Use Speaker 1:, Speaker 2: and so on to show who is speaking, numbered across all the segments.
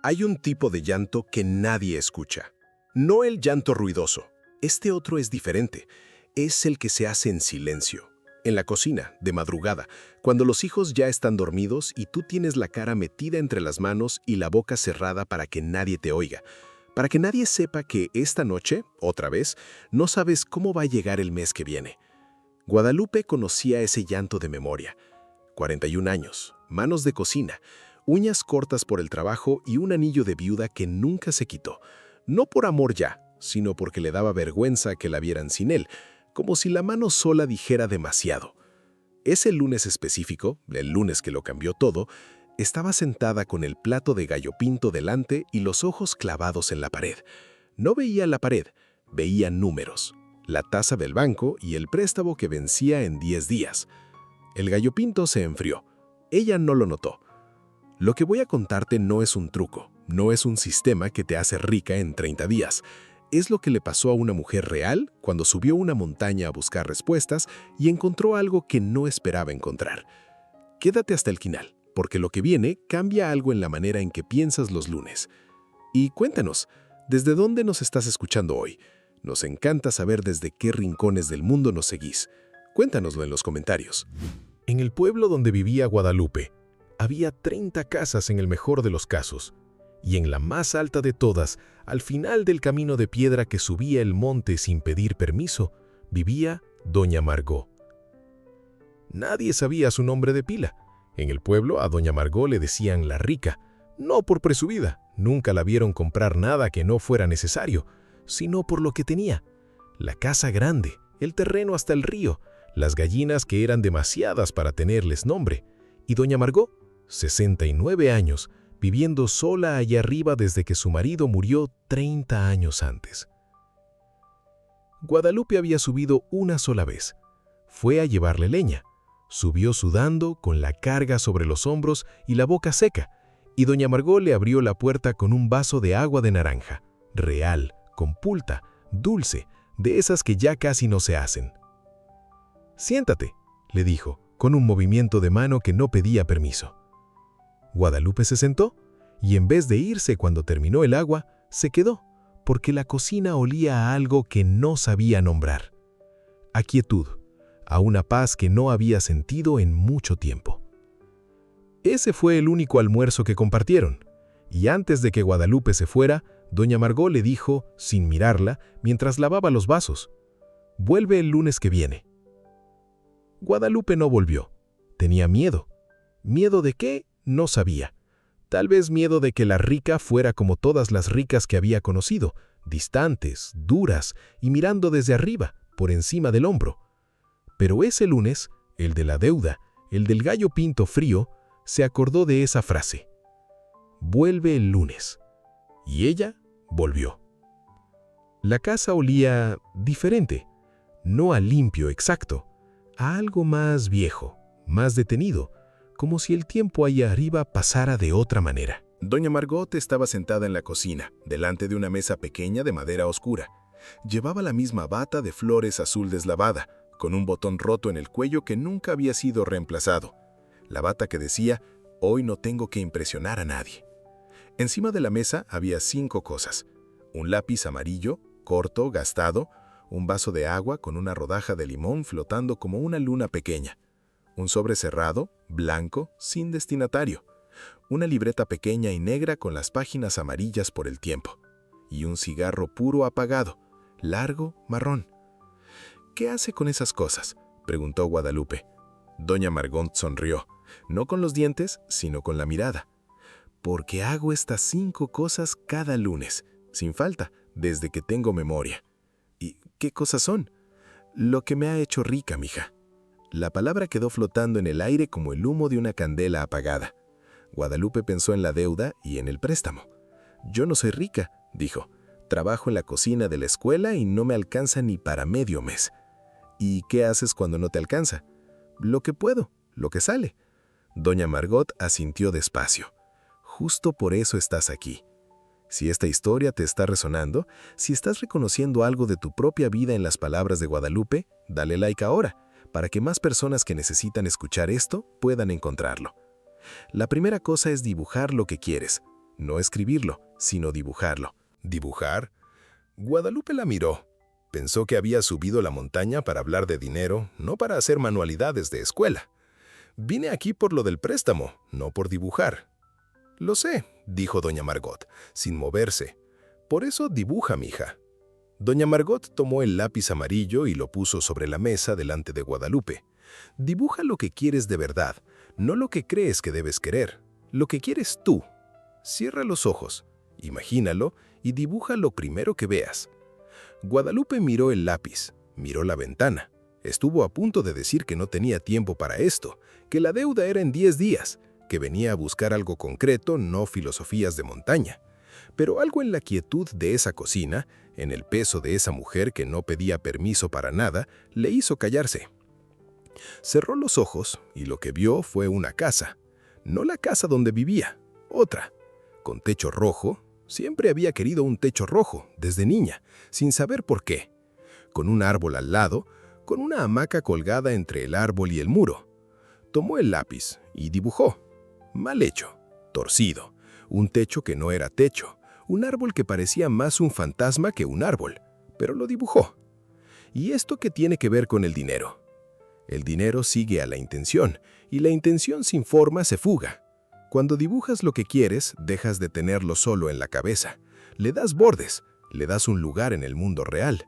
Speaker 1: Hay un tipo de llanto que nadie escucha. No el llanto ruidoso. Este otro es diferente. Es el que se hace en silencio. En la cocina, de madrugada, cuando los hijos ya están dormidos y tú tienes la cara metida entre las manos y la boca cerrada para que nadie te oiga. Para que nadie sepa que esta noche, otra vez, no sabes cómo va a llegar el mes que viene. Guadalupe conocía ese llanto de memoria. 41 años, manos de cocina, uñas cortas por el trabajo y un anillo de viuda que nunca se quitó. No por amor ya, sino porque le daba vergüenza que la vieran sin él, como si la mano sola dijera demasiado. Ese lunes específico, el lunes que lo cambió todo, estaba sentada con el plato de gallo pinto delante y los ojos clavados en la pared. No veía la pared, veía números, la tasa del banco y el préstamo que vencía en 10 días. El gallo pinto se enfrió. Ella no lo notó. Lo que voy a contarte no es un truco, no es un sistema que te hace rica en 30 días. Es lo que le pasó a una mujer real cuando subió una montaña a buscar respuestas y encontró algo que no esperaba encontrar. Quédate hasta el final, porque lo que viene cambia algo en la manera en que piensas los lunes. Y cuéntanos, ¿desde dónde nos estás escuchando hoy? Nos encanta saber desde qué rincones del mundo nos seguís. Cuéntanoslo en los comentarios. En el pueblo donde vivía Guadalupe, había 30 casas en el mejor de los casos. Y en la más alta de todas, al final del camino de piedra que subía el monte sin pedir permiso, vivía Doña Margot. Nadie sabía su nombre de pila. En el pueblo a Doña Margot le decían la rica, no por presumida, nunca la vieron comprar nada que no fuera necesario, sino por lo que tenía. La casa grande, el terreno hasta el río, las gallinas que eran demasiadas para tenerles nombre. Y Doña Margot, 69 años, viviendo sola allá arriba desde que su marido murió 30 años antes. Guadalupe había subido una sola vez. Fue a llevarle leña. Subió sudando, con la carga sobre los hombros y la boca seca, y Doña Margot le abrió la puerta con un vaso de agua de naranja, real, con pulta, dulce, de esas que ya casi no se hacen. «Siéntate», le dijo, con un movimiento de mano que no pedía permiso. Guadalupe se sentó, y en vez de irse cuando terminó el agua, se quedó, porque la cocina olía a algo que no sabía nombrar. A quietud, a una paz que no había sentido en mucho tiempo. Ese fue el único almuerzo que compartieron, y antes de que Guadalupe se fuera, Doña Margot le dijo, sin mirarla, mientras lavaba los vasos, «Vuelve el lunes que viene». Guadalupe no volvió. Tenía miedo. ¿Miedo de qué? No sabía. Tal vez miedo de que la rica fuera como todas las ricas que había conocido, distantes, duras y mirando desde arriba, por encima del hombro. Pero ese lunes, el de la deuda, el del gallo pinto frío, se acordó de esa frase. «Vuelve el lunes». Y ella volvió. La casa olía diferente, no a limpio exacto, a algo más viejo, más detenido, como si el tiempo allá arriba pasara de otra manera. Doña Margot estaba sentada en la cocina, delante de una mesa pequeña de madera oscura. Llevaba la misma bata de flores azul deslavada, con un botón roto en el cuello que nunca había sido reemplazado. La bata que decía, «Hoy no tengo que impresionar a nadie». Encima de la mesa había 5 cosas. Un lápiz amarillo, corto, gastado, un vaso de agua con una rodaja de limón flotando como una luna pequeña, un sobre cerrado, blanco, sin destinatario, una libreta pequeña y negra con las páginas amarillas por el tiempo, y un cigarro puro apagado, largo, marrón. «¿Qué hace con esas cosas?», preguntó Guadalupe. Doña Margot sonrió, no con los dientes, sino con la mirada. «Porque hago estas 5 cosas cada lunes, sin falta, desde que tengo memoria». «¿Y qué cosas son?». «Lo que me ha hecho rica, mija». La palabra quedó flotando en el aire como el humo de una candela apagada. Guadalupe pensó en la deuda y en el préstamo. «Yo no soy rica», dijo. «Trabajo en la cocina de la escuela y no me alcanza ni para medio mes». «¿Y qué haces cuando no te alcanza?». «Lo que puedo, lo que sale». Doña Margot asintió despacio. «Justo por eso estás aquí». Si esta historia te está resonando, si estás reconociendo algo de tu propia vida en las palabras de Guadalupe, dale like ahora, para que más personas que necesitan escuchar esto puedan encontrarlo. La primera cosa es dibujar lo que quieres. no escribirlo, sino dibujarlo. ¿Dibujar? Guadalupe la miró. Pensó que había subido la montaña para hablar de dinero, no para hacer manualidades de escuela. Vine aquí por lo del préstamo, no por dibujar. Lo sé, dijo doña Margot, sin moverse. Por eso dibuja, mija. Doña Margot tomó el lápiz amarillo y lo puso sobre la mesa delante de Guadalupe. Dibuja lo que quieres de verdad, no lo que crees que debes querer, lo que quieres tú. Cierra los ojos, imagínalo y dibuja lo primero que veas. Guadalupe miró el lápiz, miró la ventana. Estuvo a punto de decir que no tenía tiempo para esto, que la deuda era en 10 días, que venía a buscar algo concreto, no filosofías de montaña. Pero algo en la quietud de esa cocina, en el peso de esa mujer que no pedía permiso para nada, le hizo callarse. Cerró los ojos y lo que vio fue una casa. No la casa donde vivía, otra. Con techo rojo, siempre había querido un techo rojo, desde niña, sin saber por qué. Con un árbol al lado, con una hamaca colgada entre el árbol y el muro. Tomó el lápiz y dibujó. Mal hecho, torcido, un techo que no era techo, un árbol que parecía más un fantasma que un árbol, pero lo dibujó. ¿Y esto qué tiene que ver con el dinero? El dinero sigue a la intención, y la intención sin forma se fuga. Cuando dibujas lo que quieres, dejas de tenerlo solo en la cabeza. Le das bordes, le das un lugar en el mundo real.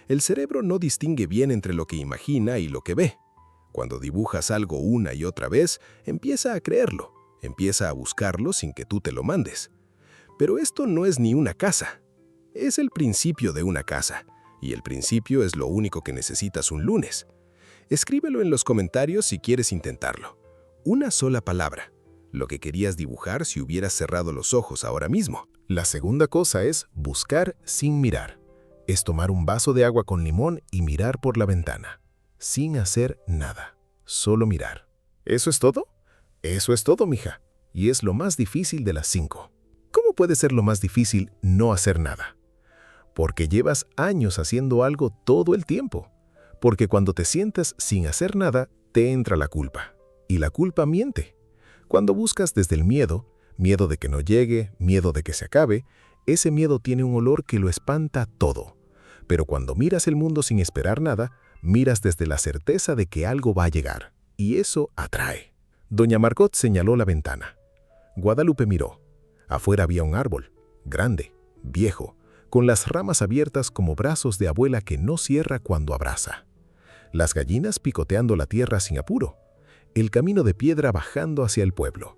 Speaker 1: El cerebro no distingue bien entre lo que imagina y lo que ve. Cuando dibujas algo una y otra vez, empieza a creerlo, empieza a buscarlo sin que tú te lo mandes. Pero esto no es ni una casa. Es el principio de una casa, y el principio es lo único que necesitas un lunes. Escríbelo en los comentarios si quieres intentarlo. Una sola palabra. Lo que querías dibujar si hubieras cerrado los ojos ahora mismo. La segunda cosa es buscar sin mirar. Es tomar un vaso de agua con limón y mirar por la ventana. Sin hacer nada. Solo mirar. ¿Eso es todo? Eso es todo, mija. Y es lo más difícil de las 5. ¿Cómo puede ser lo más difícil no hacer nada? Porque llevas años haciendo algo todo el tiempo. Porque cuando te sientas sin hacer nada, te entra la culpa. Y la culpa miente. Cuando buscas desde el miedo, miedo de que no llegue, miedo de que se acabe, ese miedo tiene un olor que lo espanta todo. Pero cuando miras el mundo sin esperar nada, miras desde la certeza de que algo va a llegar. Y eso atrae. Doña Margot señaló la ventana. Guadalupe miró. Afuera había un árbol, grande, viejo, con las ramas abiertas como brazos de abuela que no cierra cuando abraza. Las gallinas picoteando la tierra sin apuro. El camino de piedra bajando hacia el pueblo.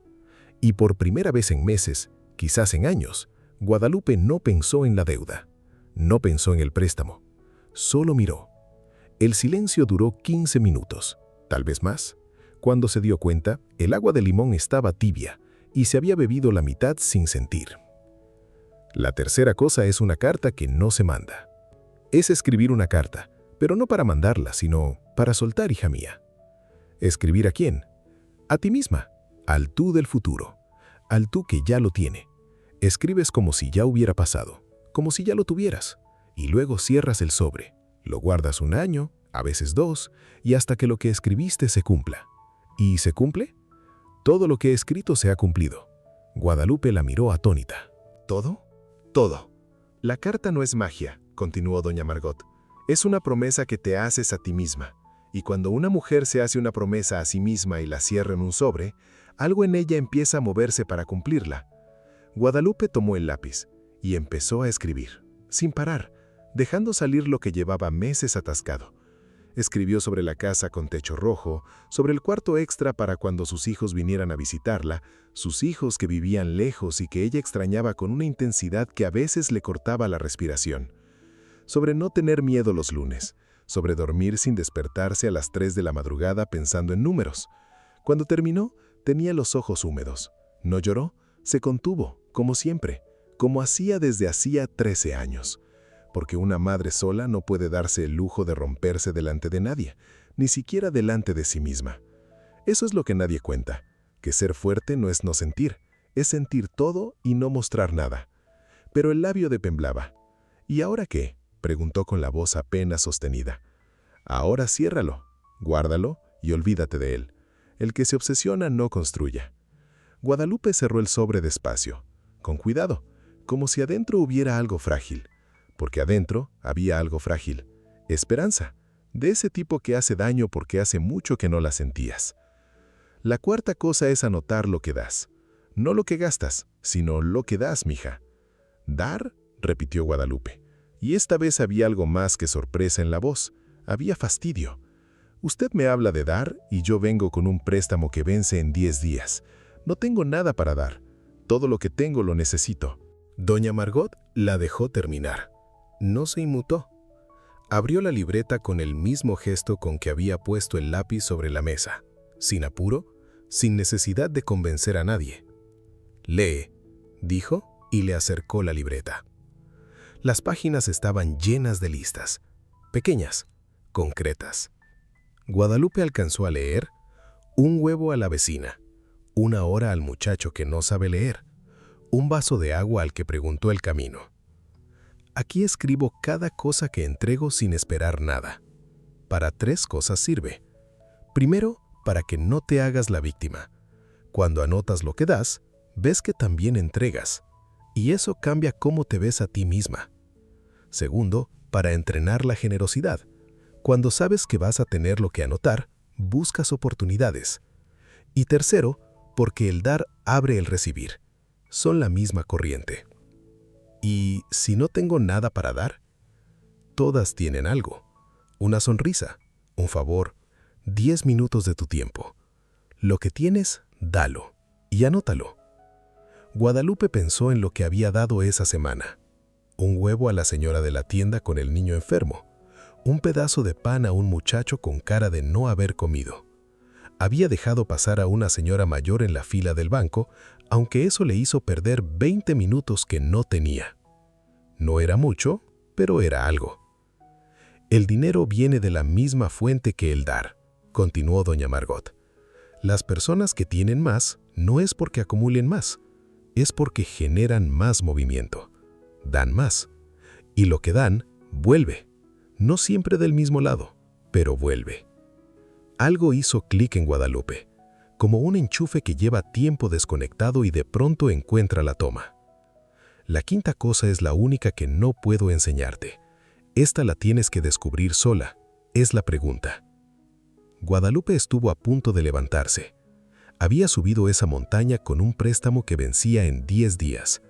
Speaker 1: Y por primera vez en meses, quizás en años, Guadalupe no pensó en la deuda. No pensó en el préstamo. Solo miró. El silencio duró 15 minutos, tal vez más. Cuando se dio cuenta, el agua de limón estaba tibia y se había bebido la mitad sin sentir. La tercera cosa es una carta que no se manda. Es escribir una carta, pero no para mandarla, sino para soltar, hija mía. ¿Escribir a quién? A ti misma, al tú del futuro, al tú que ya lo tiene. Escribes como si ya hubiera pasado, como si ya lo tuvieras, y luego cierras el sobre. Lo guardas un año, a veces 2, y hasta que lo que escribiste se cumpla. ¿Y se cumple? Todo lo que he escrito se ha cumplido. Guadalupe la miró atónita. ¿Todo? Todo. La carta no es magia, continuó doña Margot. Es una promesa que te haces a ti misma. Y cuando una mujer se hace una promesa a sí misma y la cierra en un sobre, algo en ella empieza a moverse para cumplirla. Guadalupe tomó el lápiz y empezó a escribir, sin parar, dejando salir lo que llevaba meses atascado. Escribió sobre la casa con techo rojo, sobre el cuarto extra para cuando sus hijos vinieran a visitarla, sus hijos que vivían lejos y que ella extrañaba con una intensidad que a veces le cortaba la respiración. Sobre no tener miedo los lunes, sobre dormir sin despertarse a las 3 de la madrugada pensando en números. Cuando terminó, tenía los ojos húmedos. No lloró, se contuvo, como siempre, como hacía desde hacía 13 años. Porque una madre sola no puede darse el lujo de romperse delante de nadie, ni siquiera delante de sí misma. Eso es lo que nadie cuenta, que ser fuerte no es no sentir, es sentir todo y no mostrar nada. Pero el labio de temblaba. ¿Y ahora qué?, preguntó con la voz apenas sostenida. Ahora ciérralo, guárdalo y olvídate de él. El que se obsesiona no construya. Guadalupe cerró el sobre despacio. con cuidado, como si adentro hubiera algo frágil, porque adentro había algo frágil, esperanza, de ese tipo que hace daño porque hace mucho que no la sentías. La cuarta cosa es anotar lo que das. No lo que gastas, sino lo que das, mija. ¿Dar?, repitió Guadalupe. Y esta vez había algo más que sorpresa en la voz. Había fastidio. Usted me habla de dar y yo vengo con un préstamo que vence en 10 días. No tengo nada para dar. Todo lo que tengo lo necesito. Doña Margot la dejó terminar. No se inmutó. Abrió la libreta con el mismo gesto con que había puesto el lápiz sobre la mesa, sin apuro, sin necesidad de convencer a nadie. «Lee», dijo y le acercó la libreta. Las páginas estaban llenas de listas, pequeñas, concretas. Guadalupe alcanzó a leer: un huevo a la vecina, 1 hora al muchacho que no sabe leer, un vaso de agua al que preguntó el camino. Aquí escribo cada cosa que entrego sin esperar nada. Para 3 cosas sirve. Primero, para que no te hagas la víctima. Cuando anotas lo que das, ves que también entregas, y eso cambia cómo te ves a ti misma. Segundo, para entrenar la generosidad. Cuando sabes que vas a tener lo que anotar, buscas oportunidades. Y tercero, porque el dar abre el recibir. Son la misma corriente. ¿Y si no tengo nada para dar? Todas tienen algo. Una sonrisa, un favor, 10 minutos de tu tiempo. Lo que tienes, dalo y anótalo. Guadalupe pensó en lo que había dado esa semana. Un huevo a la señora de la tienda con el niño enfermo. Un pedazo de pan a un muchacho con cara de no haber comido. Había dejado pasar a una señora mayor en la fila del banco, aunque eso le hizo perder 20 minutos que no tenía. No era mucho, pero era algo. El dinero viene de la misma fuente que el dar, continuó doña Margot. Las personas que tienen más no es porque acumulen más, es porque generan más movimiento. Dan más. Y lo que dan, vuelve. No siempre del mismo lado, pero vuelve. Algo hizo clic en Guadalupe, como un enchufe que lleva tiempo desconectado y de pronto encuentra la toma. La quinta cosa es la única que no puedo enseñarte. Esta la tienes que descubrir sola. Es la pregunta. Guadalupe estuvo a punto de levantarse. Había subido esa montaña con un préstamo que vencía en 10 días.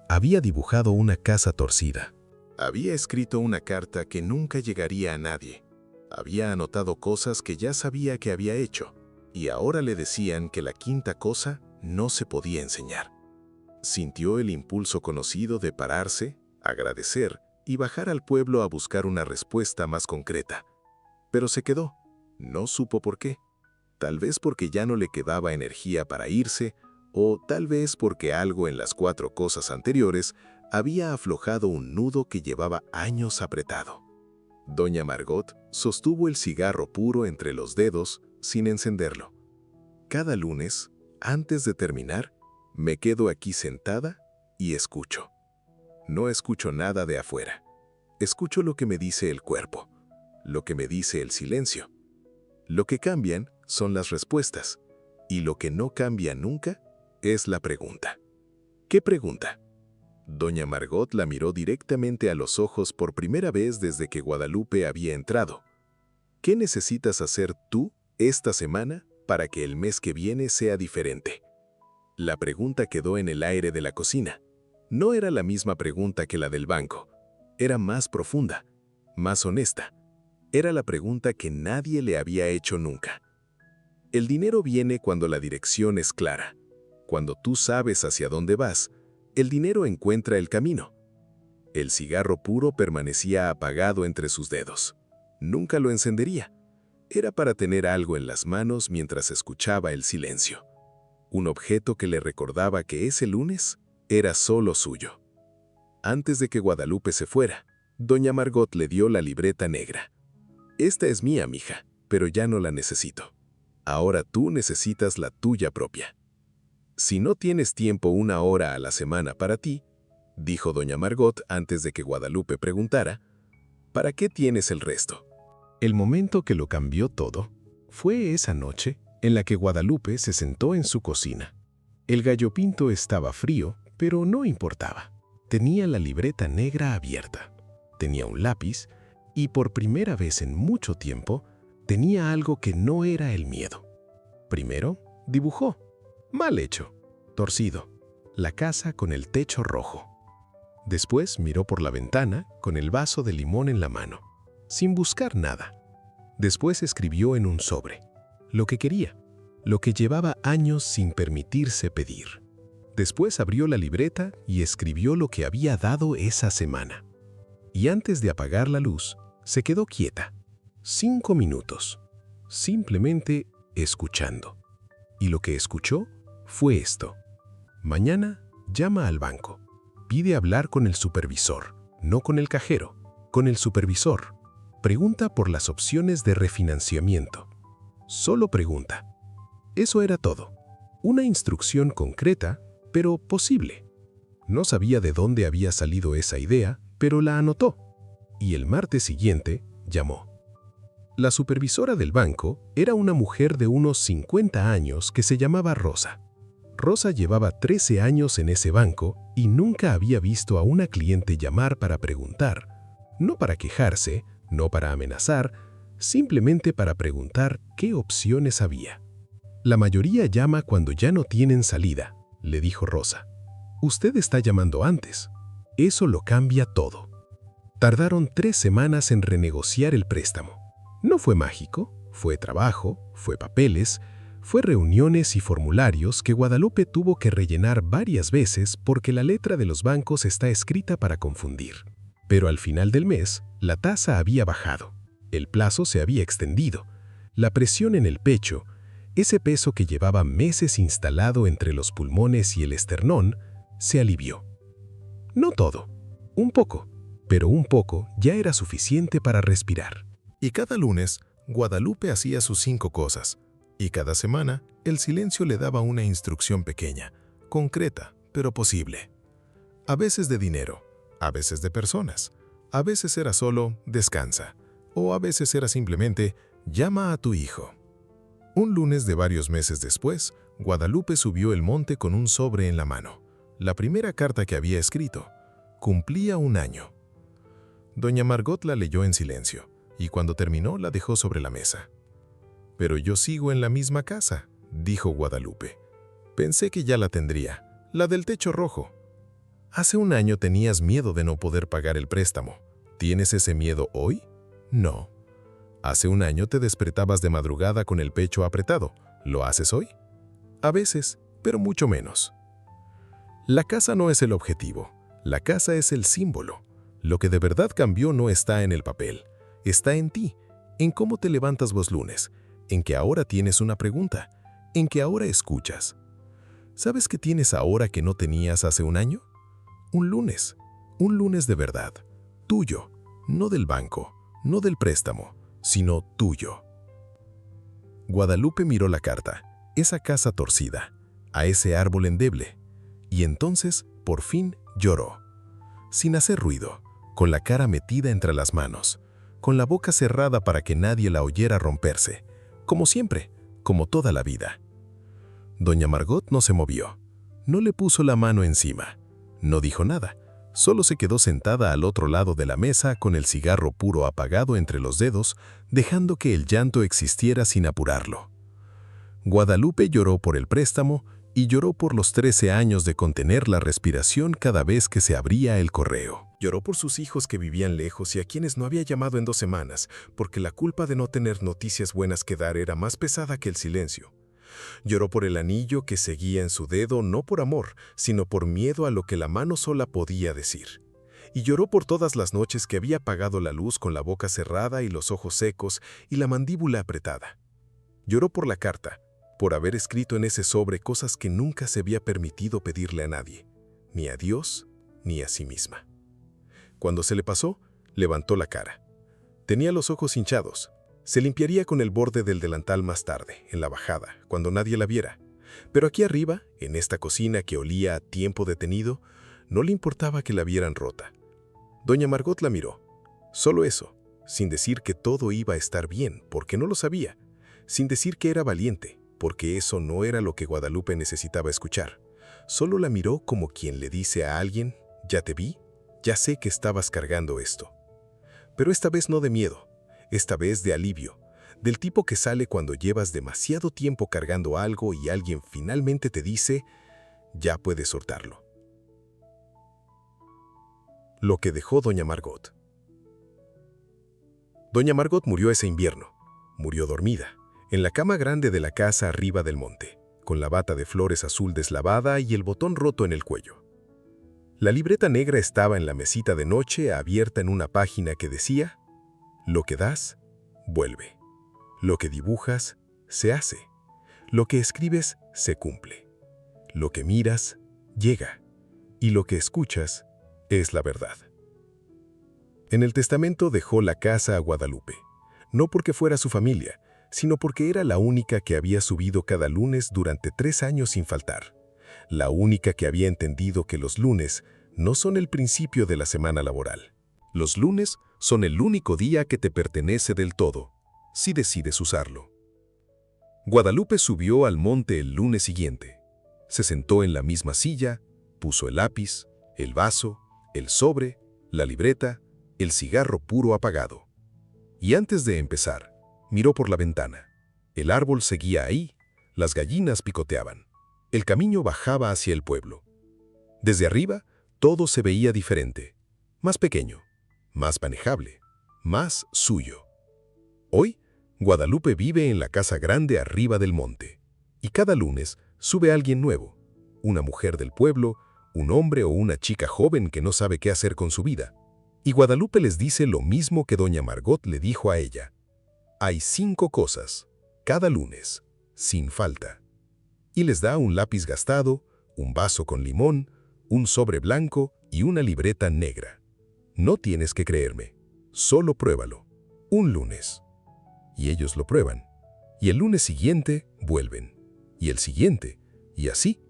Speaker 1: Había dibujado una casa torcida. Había escrito una carta que nunca llegaría a nadie. Había anotado cosas que ya sabía que había hecho. Y ahora le decían que la quinta cosa no se podía enseñar. Sintió el impulso conocido de pararse, agradecer y bajar al pueblo a buscar una respuesta más concreta. Pero se quedó. No supo por qué. Tal vez porque ya no le quedaba energía para irse, o tal vez porque algo en las 4 cosas anteriores había aflojado un nudo que llevaba años apretado. Doña Margot sostuvo el cigarro puro entre los dedos sin encenderlo. Cada lunes, antes de terminar, me quedo aquí sentada y escucho. No escucho nada de afuera. Escucho lo que me dice el cuerpo, lo que me dice el silencio. Lo que cambian son las respuestas, y lo que no cambia nunca es la pregunta. ¿Qué pregunta? Doña Margot la miró directamente a los ojos por primera vez desde que Guadalupe había entrado. ¿Qué necesitas hacer tú esta semana para que el mes que viene sea diferente? La pregunta quedó en el aire de la cocina. No era la misma pregunta que la del banco. Era más profunda, más honesta. Era la pregunta que nadie le había hecho nunca. El dinero viene cuando la dirección es clara. Cuando tú sabes hacia dónde vas, el dinero encuentra el camino. El cigarro puro permanecía apagado entre sus dedos. Nunca lo encendería. Era para tener algo en las manos mientras escuchaba el silencio. Un objeto que le recordaba que ese lunes era solo suyo. Antes de que Guadalupe se fuera, doña Margot le dio la libreta negra. Esta es mía, mija, pero ya no la necesito. Ahora tú necesitas la tuya propia. Si no tienes tiempo 1 hora a la semana para ti, dijo doña Margot antes de que Guadalupe preguntara, ¿para qué tienes el resto? El momento que lo cambió todo fue esa noche en la que Guadalupe se sentó en su cocina. El gallo pinto estaba frío Pero no importaba. Tenía la libreta negra abierta, tenía un lápiz y por primera vez en mucho tiempo tenía algo que no era el miedo. Primero, dibujó. Mal hecho, torcido, la casa con el techo rojo. Después miró por la ventana con el vaso de limón en la mano, sin buscar nada. Después escribió en un sobre lo que quería, lo que llevaba años sin permitirse pedir. Después abrió la libreta y escribió lo que había dado esa semana. Y antes de apagar la luz, se quedó quieta, 5 minutos, simplemente escuchando. Y lo que escuchó fue esto. Mañana llama al banco. Pide hablar con el supervisor, no con el cajero, con el supervisor. Pregunta por las opciones de refinanciamiento. Solo pregunta. Eso era todo. Una instrucción concreta, pero posible. No sabía de dónde había salido esa idea, pero la anotó. Y el martes siguiente llamó. La supervisora del banco era una mujer de unos 50 años que se llamaba Rosa. Rosa llevaba 13 años en ese banco y nunca había visto a una cliente llamar para preguntar, no para quejarse, no para amenazar, simplemente para preguntar qué opciones había. La mayoría llama cuando ya no tienen salida, le dijo Rosa. Usted está llamando antes. Eso lo cambia todo. Tardaron 3 semanas en renegociar el préstamo. No fue mágico, fue trabajo, fue papeles, fue reuniones y formularios que Guadalupe tuvo que rellenar varias veces porque la letra de los bancos está escrita para confundir. Pero al final del mes, la tasa había bajado, el plazo se había extendido, la presión en el pecho, ese peso que llevaba meses instalado entre los pulmones y el esternón, se alivió. No todo, un poco, pero un poco ya era suficiente para respirar.
Speaker 2: Y cada lunes, Guadalupe hacía sus 5 cosas. Y cada semana, el silencio le daba una instrucción pequeña, concreta, pero posible. A veces de dinero, a veces de personas, a veces era solo descansa, o a veces era simplemente llama a tu hijo. Un lunes de varios meses después, Guadalupe subió el monte con un sobre en la mano. La primera carta que había escrito. Cumplía 1 año. Doña Margot la leyó en silencio, y cuando terminó la dejó sobre la mesa. «Pero yo sigo en la misma casa», dijo Guadalupe. «Pensé que ya la tendría, la del techo rojo». «Hace 1 año tenías miedo de no poder pagar el préstamo. ¿Tienes ese miedo hoy?» «No». «Hace 1 año te despertabas de madrugada con el pecho apretado. ¿Lo haces hoy?» «A veces, pero mucho menos». La casa no es el objetivo, la casa es el símbolo. Lo que de verdad cambió no está en el papel, está en ti, en cómo te levantas los lunes, en que ahora tienes una pregunta, en que ahora escuchas. ¿Sabes qué tienes ahora que no tenías hace 1 año? Un lunes de verdad, tuyo, no del banco, no del préstamo, sino tuyo. Guadalupe miró la carta, esa casa torcida, a ese árbol endeble, y entonces, por fin, lloró. Sin hacer ruido, con la cara metida entre las manos, con la boca cerrada para que nadie la oyera romperse, como siempre, como toda la vida. Doña Margot no se movió, no le puso la mano encima, no dijo nada, solo se quedó sentada al otro lado de la mesa con el cigarro puro apagado entre los dedos, dejando que el llanto existiera sin apurarlo. Guadalupe lloró por el préstamo y lloró por los 13 años de contener la respiración cada vez que se abría el correo. Lloró por sus hijos que vivían lejos y a quienes no había llamado en 2 semanas, porque la culpa de no tener noticias buenas que dar era más pesada que el silencio. Lloró por el anillo que seguía en su dedo no por amor, sino por miedo a lo que la mano sola podía decir. Y lloró por todas las noches que había apagado la luz con la boca cerrada y los ojos secos y la mandíbula apretada. Lloró por la carta, por haber escrito en ese sobre cosas que nunca se había permitido pedirle a nadie, ni a Dios ni a sí misma. Cuando se le pasó, levantó la cara. Tenía los ojos hinchados. Se limpiaría con el borde del delantal más tarde, en la bajada, cuando nadie la viera. Pero aquí arriba, en esta cocina que olía a tiempo detenido, no le importaba que la vieran rota. Doña Margot la miró. Solo eso, sin decir que todo iba a estar bien, porque no lo sabía. Sin decir que era valiente, porque eso no era lo que Guadalupe necesitaba escuchar. Solo la miró como quien le dice a alguien, «Ya te vi, ya sé que estabas cargando esto». Pero esta vez no de miedo, esta vez de alivio, del tipo que sale cuando llevas demasiado tiempo cargando algo y alguien finalmente te dice, «Ya puedes soltarlo». Lo que dejó doña Margot. Doña Margot murió ese invierno. Murió dormida, en la cama grande de la casa arriba del monte, con la bata de flores azul deslavada y el botón roto en el cuello. La libreta negra estaba en la mesita de noche abierta en una página que decía, «Lo que das, vuelve. Lo que dibujas, se hace. Lo que escribes, se cumple. Lo que miras, llega. Y lo que escuchas, es la verdad». En el testamento dejó la casa a Guadalupe, no porque fuera su familia, sino porque era la única que había subido cada lunes durante 3 años sin faltar, la única que había entendido que los lunes no son el principio de la semana laboral. Los lunes son el único día que te pertenece del todo, si decides usarlo. Guadalupe subió al monte el lunes siguiente. Se sentó en la misma silla, puso el lápiz, el vaso, el sobre, la libreta, el cigarro puro apagado. Y antes de empezar, miró por la ventana. El árbol seguía ahí, las gallinas picoteaban. El camino bajaba hacia el pueblo. Desde arriba, todo se veía diferente, más pequeño, más manejable, más suyo. Hoy, Guadalupe vive en la casa grande arriba del monte. Y cada lunes sube alguien nuevo, una mujer del pueblo, un hombre o una chica joven que no sabe qué hacer con su vida. Y Guadalupe les dice lo mismo que doña Margot le dijo a ella. Hay 5 cosas, cada lunes, sin falta. Y les da un lápiz gastado, un vaso con limón, un sobre blanco y una libreta negra. No tienes que creerme, solo pruébalo. Un lunes. Y ellos lo prueban. Y el lunes siguiente vuelven. Y el siguiente. Y así.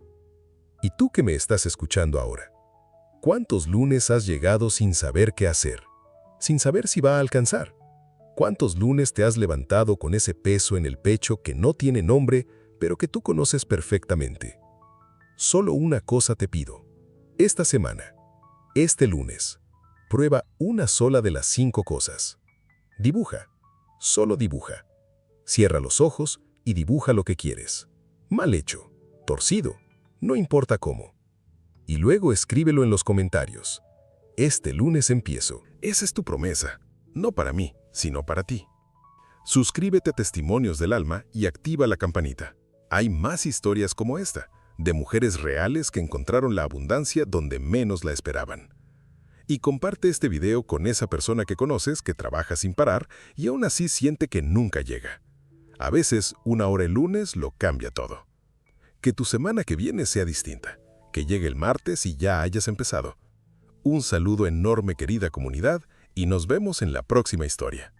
Speaker 2: ¿Y tú que me estás escuchando ahora? ¿Cuántos lunes has llegado sin saber qué hacer? Sin saber si va a alcanzar. ¿Cuántos lunes te has levantado con ese peso en el pecho que no tiene nombre, pero que tú conoces perfectamente? Solo una cosa te pido. Esta semana, este lunes, prueba una sola de las 5 cosas. Dibuja. Solo dibuja. Cierra los ojos y dibuja lo que quieres. Mal hecho, torcido, no importa cómo. Y luego escríbelo en los comentarios. Este lunes empiezo. Esa es tu promesa, no para mí, sino para ti. Suscríbete a Testimonios del Alma y activa la campanita. Hay más historias como esta, de mujeres reales que encontraron la abundancia donde menos la esperaban. Y comparte este video con esa persona que conoces que trabaja sin parar y aún así siente que nunca llega. A veces, una hora el lunes lo cambia todo. Que tu semana que viene sea distinta. Que llegue el martes y ya hayas empezado. Un saludo enorme, querida comunidad, y nos vemos en la próxima historia.